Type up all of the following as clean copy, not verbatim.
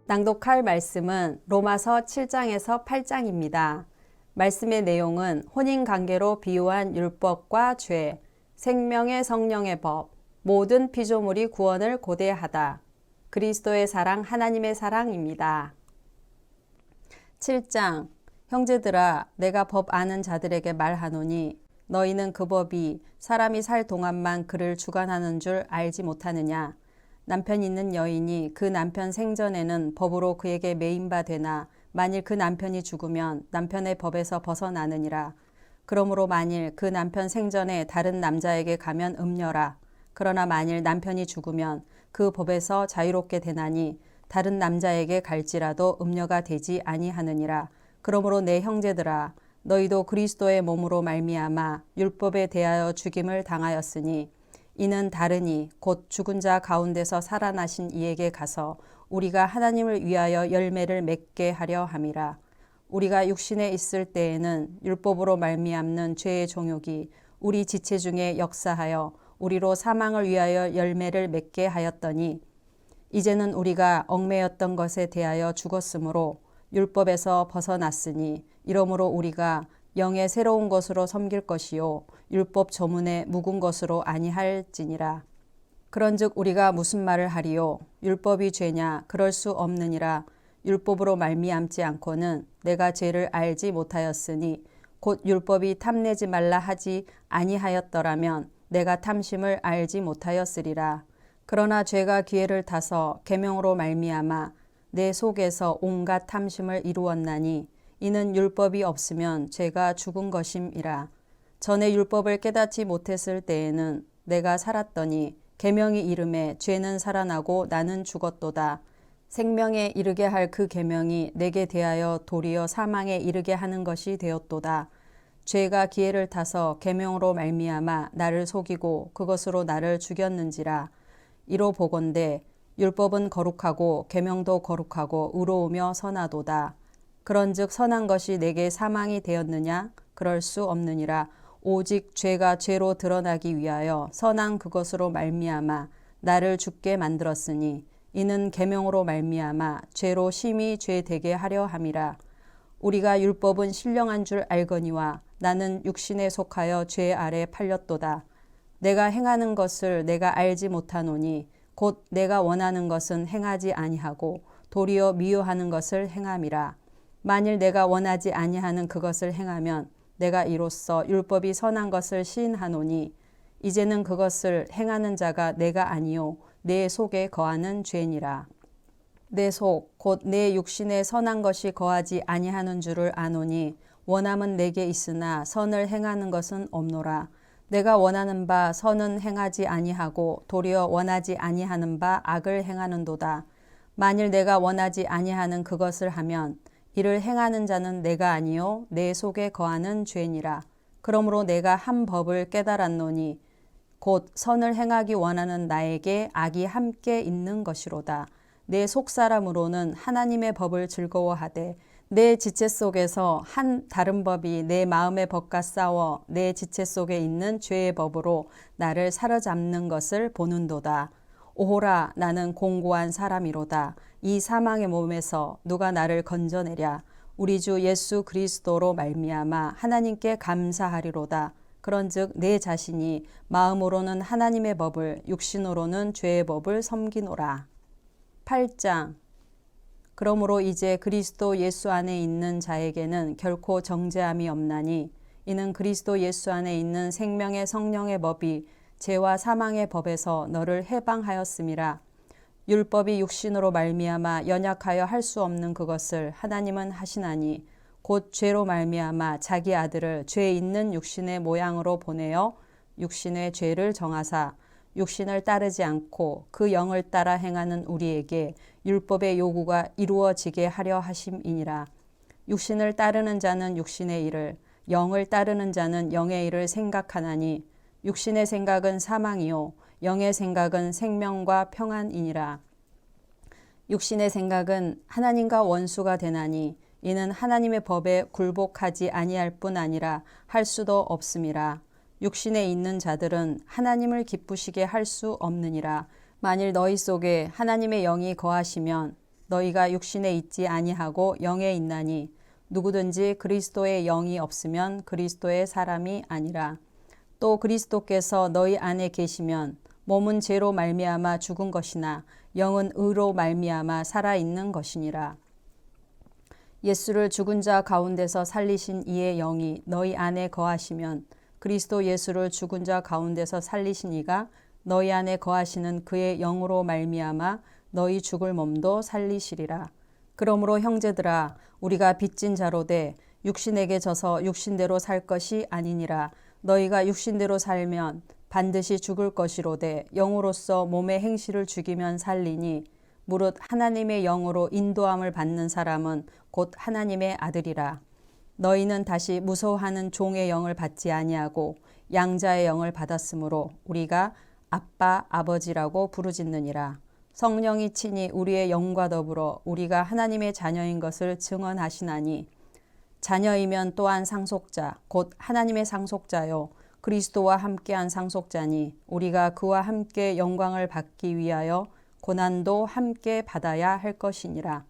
낭독할 말씀은 로마서 7장에서 8장입니다. 말씀의 내용은 혼인관계로 비유한 율법과 죄, 생명의 성령의 법, 모든 피조물이 구원을 고대하다. 그리스도의 사랑, 하나님의 사랑입니다. 7장. 형제들아, 내가 법 아는 자들에게 말하노니 너희는 그 법이 사람이 살 동안만 그를 주관하는 줄 알지 못하느냐. 남편 있는 여인이 그 남편 생전에는 법으로 그에게 매인바 되나 만일 그 남편이 죽으면 남편의 법에서 벗어나느니라. 그러므로 만일 그 남편 생전에 다른 남자에게 가면 음녀라. 그러나 만일 남편이 죽으면 그 법에서 자유롭게 되나니 다른 남자에게 갈지라도 음녀가 되지 아니하느니라. 그러므로 내 형제들아, 너희도 그리스도의 몸으로 말미암아 율법에 대하여 죽임을 당하였으니 이는 다르니 곧 죽은 자 가운데서 살아나신 이에게 가서 우리가 하나님을 위하여 열매를 맺게 하려 함이라. 우리가 육신에 있을 때에는 율법으로 말미암는 죄의 종욕이 우리 지체 중에 역사하여 우리로 사망을 위하여 열매를 맺게 하였더니 이제는 우리가 얽매였던 것에 대하여 죽었으므로 율법에서 벗어났으니 이러므로 우리가 영의 새로운 것으로 섬길 것이요 율법 조문에 묵은 것으로 아니할지니라. 그런즉 우리가 무슨 말을 하리요? 율법이 죄냐? 그럴 수 없느니라. 율법으로 말미암지 않고는 내가 죄를 알지 못하였으니 곧 율법이 탐내지 말라 하지 아니하였더라면 내가 탐심을 알지 못하였으리라. 그러나 죄가 기회를 타서 계명으로 말미암아 내 속에서 온갖 탐심을 이루었나니 이는 율법이 없으면 죄가 죽은 것임이라. 전에 율법을 깨닫지 못했을 때에는 내가 살았더니 계명이 이름에 죄는 살아나고 나는 죽었도다. 생명에 이르게 할 그 계명이 내게 대하여 도리어 사망에 이르게 하는 것이 되었도다. 죄가 기회를 타서 계명으로 말미암아 나를 속이고 그것으로 나를 죽였는지라. 이로 보건대 율법은 거룩하고 계명도 거룩하고 의로우며 선하도다. 그런즉 선한 것이 내게 사망이 되었느냐? 그럴 수 없느니라. 오직 죄가 죄로 드러나기 위하여 선한 그것으로 말미암아 나를 죽게 만들었으니 이는 계명으로 말미암아 죄로 심히 죄 되게 하려 함이라. 우리가 율법은 신령한 줄 알거니와 나는 육신에 속하여 죄 아래 팔렸도다. 내가 행하는 것을 내가 알지 못하노니 곧 내가 원하는 것은 행하지 아니하고 도리어 미워하는 것을 행함이라. 만일 내가 원하지 아니하는 그것을 행하면 내가 이로써 율법이 선한 것을 시인하노니 이제는 그것을 행하는 자가 내가 아니요 내 속에 거하는 죄니라. 내 속 곧 내 육신에 선한 것이 거하지 아니하는 줄을 아노니 원함은 내게 있으나 선을 행하는 것은 없노라. 내가 원하는 바 선은 행하지 아니하고 도리어 원하지 아니하는 바 악을 행하는도다. 만일 내가 원하지 아니하는 그것을 하면 이를 행하는 자는 내가 아니요 내 속에 거하는 죄니라. 그러므로 내가 한 법을 깨달았노니 곧 선을 행하기 원하는 나에게 악이 함께 있는 것이로다. 내 속사람으로는 하나님의 법을 즐거워하되 내 지체 속에서 한 다른 법이 내 마음의 법과 싸워 내 지체 속에 있는 죄의 법으로 나를 사로잡는 것을 보는도다. 오호라, 나는 공고한 사람이로다. 이 사망의 몸에서 누가 나를 건져내랴. 우리 주 예수 그리스도로 말미암아 하나님께 감사하리로다. 그런즉 내 자신이 마음으로는 하나님의 법을 육신으로는 죄의 법을 섬기노라. 8장. 그러므로 이제 그리스도 예수 안에 있는 자에게는 결코 정죄함이 없나니 이는 그리스도 예수 안에 있는 생명의 성령의 법이 죄와 사망의 법에서 너를 해방하였음이라. 율법이 육신으로 말미암아 연약하여 할 수 없는 그것을 하나님은 하시나니 곧 죄로 말미암아 자기 아들을 죄 있는 육신의 모양으로 보내어 육신의 죄를 정하사 육신을 따르지 않고 그 영을 따라 행하는 우리에게 율법의 요구가 이루어지게 하려 하심이니라. 육신을 따르는 자는 육신의 일을, 영을 따르는 자는 영의 일을 생각하나니 육신의 생각은 사망이요 영의 생각은 생명과 평안이니라. 육신의 생각은 하나님과 원수가 되나니 이는 하나님의 법에 굴복하지 아니할 뿐 아니라 할 수도 없음이라. 육신에 있는 자들은 하나님을 기쁘시게 할 수 없느니라. 만일 너희 속에 하나님의 영이 거하시면 너희가 육신에 있지 아니하고 영에 있나니 누구든지 그리스도의 영이 없으면 그리스도의 사람이 아니라. 또 그리스도께서 너희 안에 계시면 몸은 죄로 말미암아 죽은 것이나 영은 의로 말미암아 살아 있는 것이니라. 예수를 죽은 자 가운데서 살리신 이의 영이 너희 안에 거하시면 그리스도 예수를 죽은 자 가운데서 살리신 이가 너희 안에 거하시는 그의 영으로 말미암아 너희 죽을 몸도 살리시리라. 그러므로 형제들아 우리가 빚진 자로 돼 육신에게 져서 육신대로 살 것이 아니니라. 너희가 육신대로 살면 반드시 죽을 것이로되 영으로서 몸의 행실을 죽이면 살리니 무릇 하나님의 영으로 인도함을 받는 사람은 곧 하나님의 아들이라. 너희는 다시 무서워하는 종의 영을 받지 아니하고 양자의 영을 받았으므로 우리가 아빠 아버지라고 부르짖느니라. 성령이 친히 우리의 영과 더불어 우리가 하나님의 자녀인 것을 증언하시나니 자녀이면 또한 상속자 곧 하나님의 상속자요 그리스도와 함께한 상속자니 우리가 그와 함께 영광을 받기 위하여 고난도 함께 받아야 할 것이니라.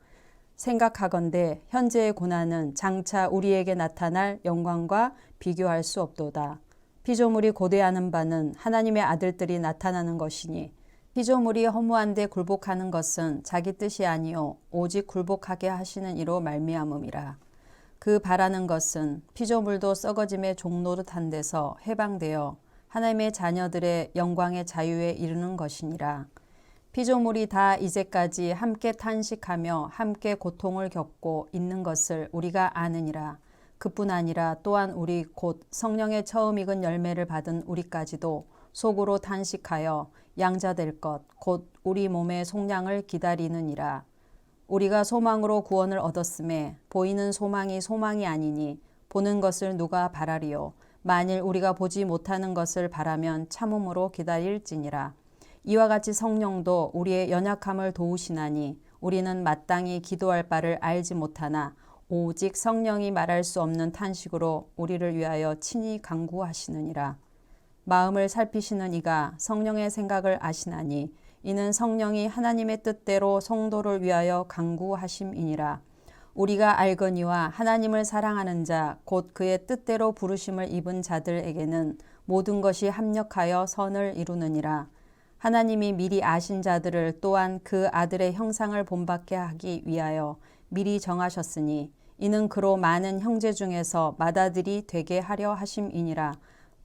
생각하건대 현재의 고난은 장차 우리에게 나타날 영광과 비교할 수 없도다. 피조물이 고대하는 바는 하나님의 아들들이 나타나는 것이니 피조물이 허무한 데 굴복하는 것은 자기 뜻이 아니요 오직 굴복하게 하시는 이로 말미암음이라. 그 바라는 것은 피조물도 썩어짐의 종노릇한 데서 해방되어 하나님의 자녀들의 영광의 자유에 이르는 것이니라. 피조물이 다 이제까지 함께 탄식하며 함께 고통을 겪고 있는 것을 우리가 아느니라. 그뿐 아니라 또한 우리 곧 성령의 처음 익은 열매를 받은 우리까지도 속으로 탄식하여 양자될 것 곧 우리 몸의 속량을 기다리느니라. 우리가 소망으로 구원을 얻었음에 보이는 소망이 소망이 아니니 보는 것을 누가 바라리요. 만일 우리가 보지 못하는 것을 바라면 참음으로 기다릴지니라. 이와 같이 성령도 우리의 연약함을 도우시나니 우리는 마땅히 기도할 바를 알지 못하나 오직 성령이 말할 수 없는 탄식으로 우리를 위하여 친히 간구하시느니라. 마음을 살피시는 이가 성령의 생각을 아시나니 이는 성령이 하나님의 뜻대로 성도를 위하여 간구하심이니라. 우리가 알거니와 하나님을 사랑하는 자 곧 그의 뜻대로 부르심을 입은 자들에게는 모든 것이 합력하여 선을 이루느니라. 하나님이 미리 아신 자들을 또한 그 아들의 형상을 본받게 하기 위하여 미리 정하셨으니 이는 그로 많은 형제 중에서 맏아들이 되게 하려 하심이니라.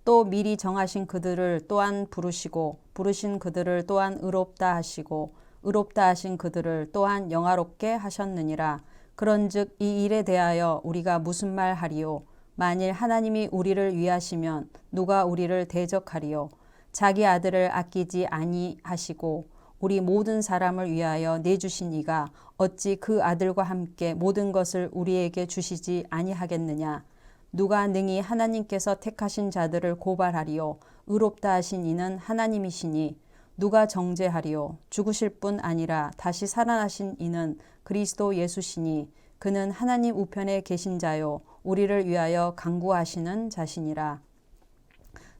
또 미리 정하신 그들을 또한 부르시고 부르신 그들을 또한 의롭다 하시고 의롭다 하신 그들을 또한 영화롭게 하셨느니라. 그런즉 이 일에 대하여 우리가 무슨 말 하리요? 만일 하나님이 우리를 위하시면 누가 우리를 대적하리요? 자기 아들을 아끼지 아니하시고 우리 모든 사람을 위하여 내주신 이가 어찌 그 아들과 함께 모든 것을 우리에게 주시지 아니하겠느냐? 누가 능히 하나님께서 택하신 자들을 고발하리요? 의롭다 하신 이는 하나님이시니 누가 정죄하리요? 죽으실 뿐 아니라 다시 살아나신 이는 그리스도 예수시니 그는 하나님 우편에 계신 자요 우리를 위하여 간구하시는 자시니라.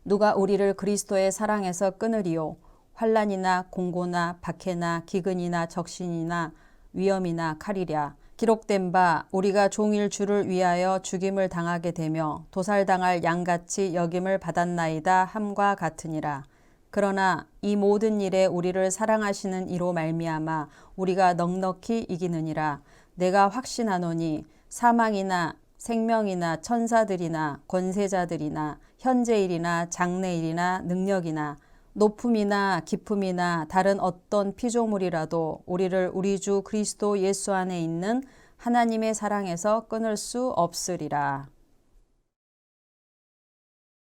누가 우리를 그리스도의 사랑에서 끊으리요? 환난이나 공고나 박해나 기근이나 적신이나 위험이나 칼이랴. 기록된 바 우리가 종일 주를 위하여 죽임을 당하게 되며 도살당할 양같이 여김을 받았나이다 함과 같으니라. 그러나 이 모든 일에 우리를 사랑하시는 이로 말미암아 우리가 넉넉히 이기느니라. 내가 확신하노니 사망이나 생명이나 천사들이나 권세자들이나 현재일이나 장래일이나 능력이나 높음이나 깊음이나 다른 어떤 피조물이라도 우리를 우리 주 그리스도 예수 안에 있는 하나님의 사랑에서 끊을 수 없으리라.